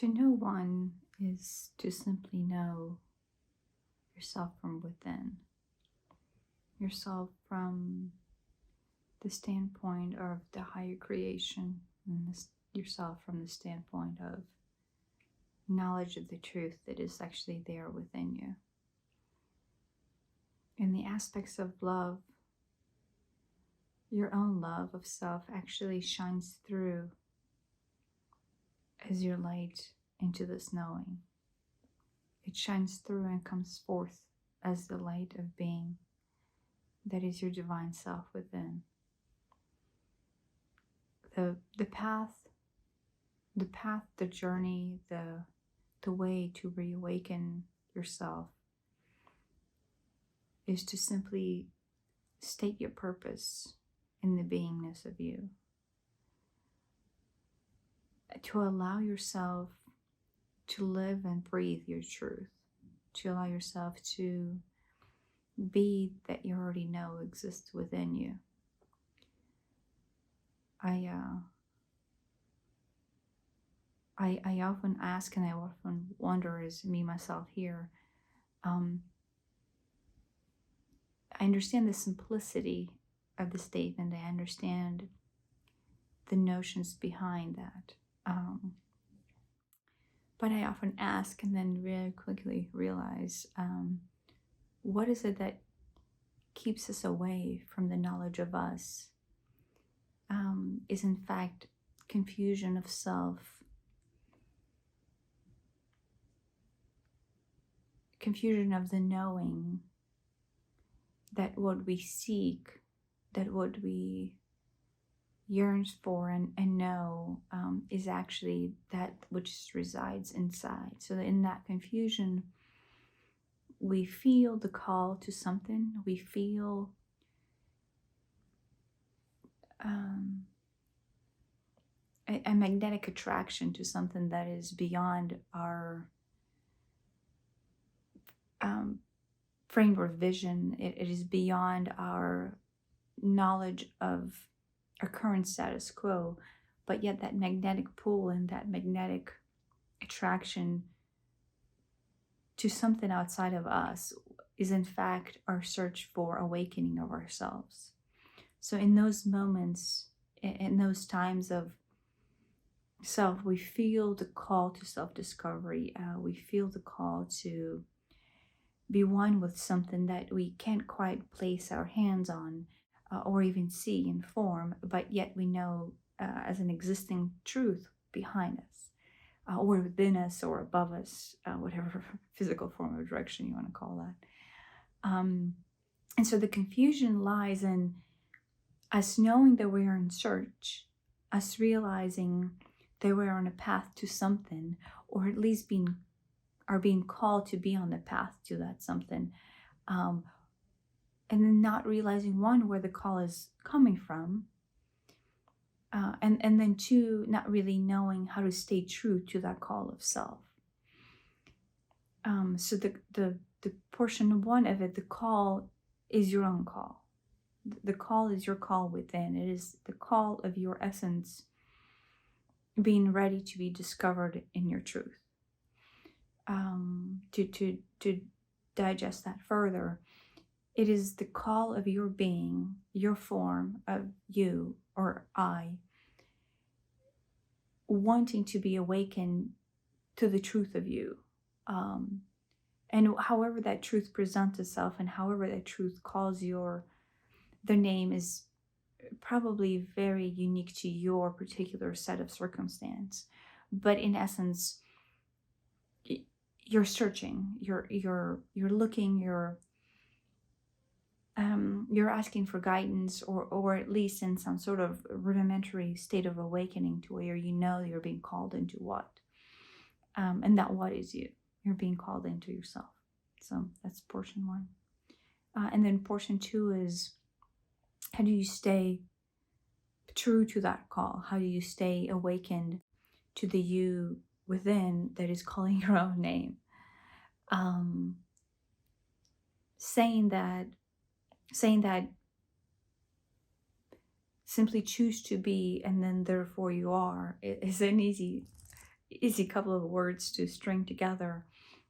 To know one is to simply know yourself from within, yourself from the standpoint of the higher creation, and yourself from the standpoint of knowledge of the truth that is actually there within you. In the aspects of love, your own love of self actually shines through as your light into this knowing. It shines through and comes forth as the light of being that is your divine self within. The path, the journey, the way to reawaken yourself is to simply state your purpose in the beingness of you. To allow yourself to live and breathe your truth. To allow yourself to be that you already know exists within you. I often ask and I often wonder, as me myself here, I understand the simplicity of the statement. I understand the notions behind that. But I often ask and then really quickly realize, what is it that keeps us away from the knowledge of us? Is in fact confusion of self, confusion of the knowing that what we seek, that what we yearn for and know is actually that which resides inside. So that in that confusion, we feel the call to something. We feel a magnetic attraction to something that is beyond our framework vision. It is beyond our knowledge of our current status quo, but yet that magnetic pull and that magnetic attraction to something outside of us is in fact our search for awakening of ourselves. So in those moments, in those times of self, we feel the call to self-discovery. We feel the call to be one with something that we can't quite place our hands on or even see in form, but yet we know as an existing truth behind us, or within us, or above us, whatever physical form or direction you want to call that. And so the confusion lies in us knowing that we are in search, us realizing that we're on a path to something, or at least are being called to be on the path to that something, and then not realizing, one, where the call is coming from, and then two, not really knowing how to stay true to that call of self. So the portion one of it, the call is your own call. The call is your call within. It is the call of your essence being ready to be discovered in your truth. To digest that further, it is the call of your being, your form of you or I, wanting to be awakened to the truth of you. And however that truth presents itself and however that truth calls the name is probably very unique to your particular set of circumstance. But in essence, you're searching, you're looking, you're asking for guidance, or at least in some sort of rudimentary state of awakening to where you know you're being called into what, and that what is you. You're being called into yourself. So that's portion one. And then portion two is, how do you stay true to that call? How do you stay awakened to the you within that is calling your own name? Saying that simply choose to be and then therefore you are is an easy easy couple of words to string together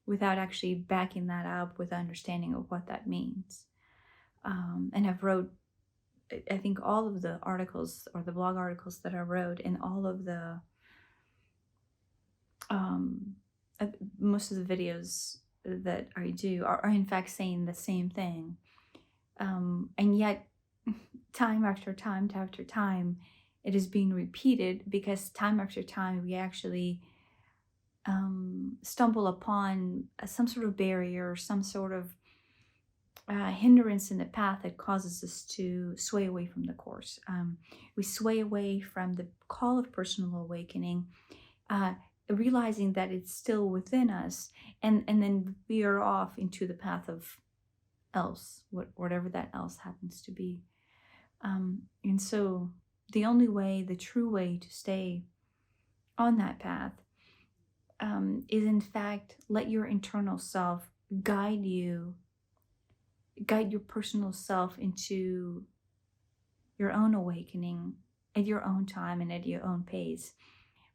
without actually backing that up with understanding of what that means. And I've wrote, I think, all of the articles or the blog articles that I wrote, and all of the um, most of the videos that I do are in fact saying the same thing. And yet, time after time after time, it is being repeated, because time after time we actually stumble upon some sort of barrier, some sort of hindrance in the path that causes us to sway away from the course. We sway away from the call of personal awakening, realizing that it's still within us, and then veer off into the path of else, whatever that else happens to be. And so the only way, the true way to stay on that path is in fact let your internal self guide you, guide your personal self into your own awakening at your own time and at your own pace,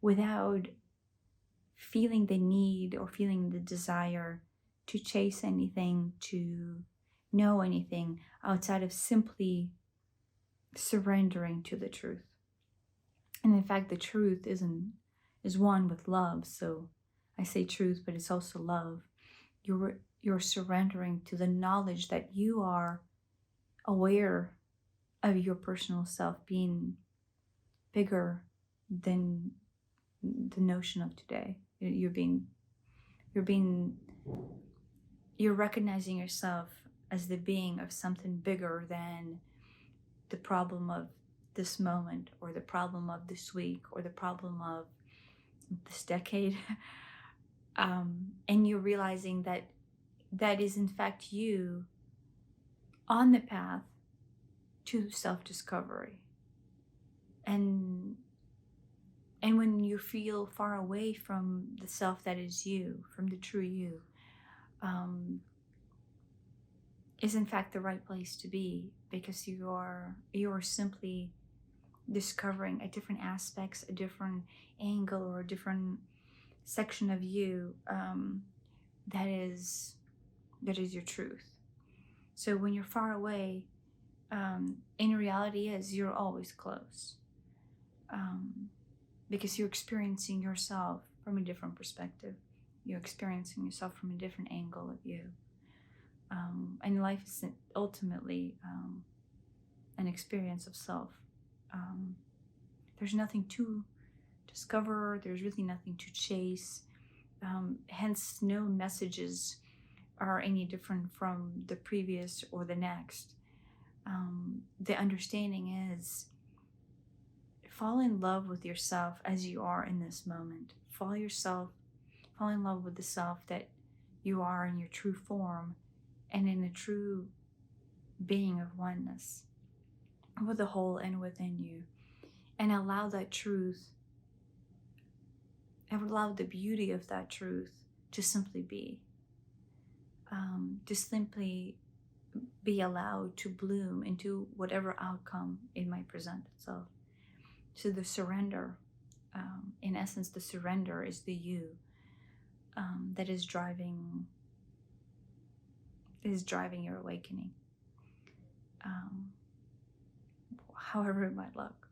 without feeling the need or feeling the desire to chase anything, to know anything outside of simply surrendering to the truth. And in fact, the truth is one with love. So I say truth, but it's also love. You're surrendering to the knowledge that you are aware of your personal self being bigger than the notion of today. You're recognizing yourself as the being of something bigger than the problem of this moment, or the problem of this week, or the problem of this decade. And you're realizing that that is in fact you on the path to self-discovery. And when you feel far away from the self that is you, from the true you, is in fact the right place to be, because you are simply discovering a different aspects, a different angle, or a different section of you that is your truth. So when you're far away, in reality is you're always close, because you're experiencing yourself from a different perspective. You're experiencing yourself from a different angle of you. And life is ultimately an experience of self. There's nothing to discover. There's really nothing to chase. Hence, no messages are any different from the previous or the next. The understanding is, fall in love with yourself as you are in this moment. Fall in love with the self that you are in your true form, and in a true being of oneness with the whole and within you. And allow that truth, and allow the beauty of that truth to simply be. To simply be allowed to bloom into whatever outcome it might present itself. So the surrender, in essence, the surrender is the you that is driving your awakening. However it might look.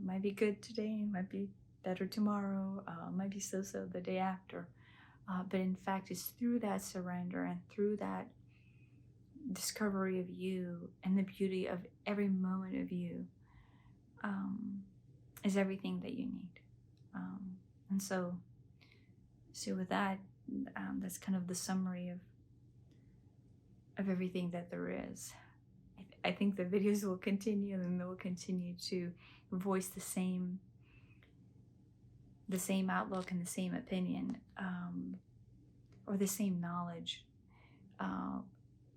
Might be good today, might be better tomorrow, might be so-so the day after. But in fact, it's through that surrender and through that discovery of you and the beauty of every moment of you is everything that you need. And so with that, that's kind of the summary of everything that there is. I think the videos will continue, and they will continue to voice the same outlook and the same opinion, or the same knowledge,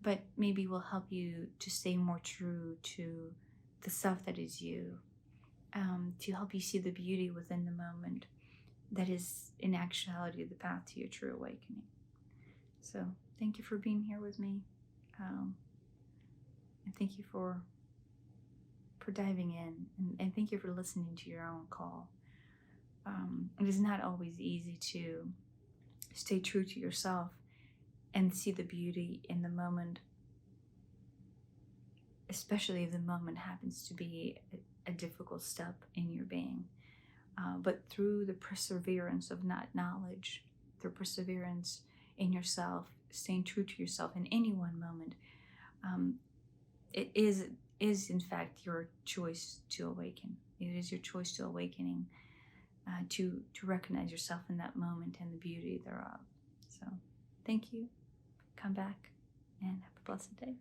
but maybe will help you to stay more true to the self that is you, to help you see the beauty within the moment that is in actuality the path to your true awakening. So thank you for being here with me, and thank you for diving in, and thank you for listening to your own call. It is not always easy to stay true to yourself and see the beauty in the moment, especially if the moment happens to be a difficult step in your being. But through the perseverance of not knowledge, through perseverance in yourself, staying true to yourself in any one moment, um, it is in fact your choice to awaken. It is your choice to awakening, to recognize yourself in that moment and the beauty thereof. So, thank you. Come back and have a blessed day.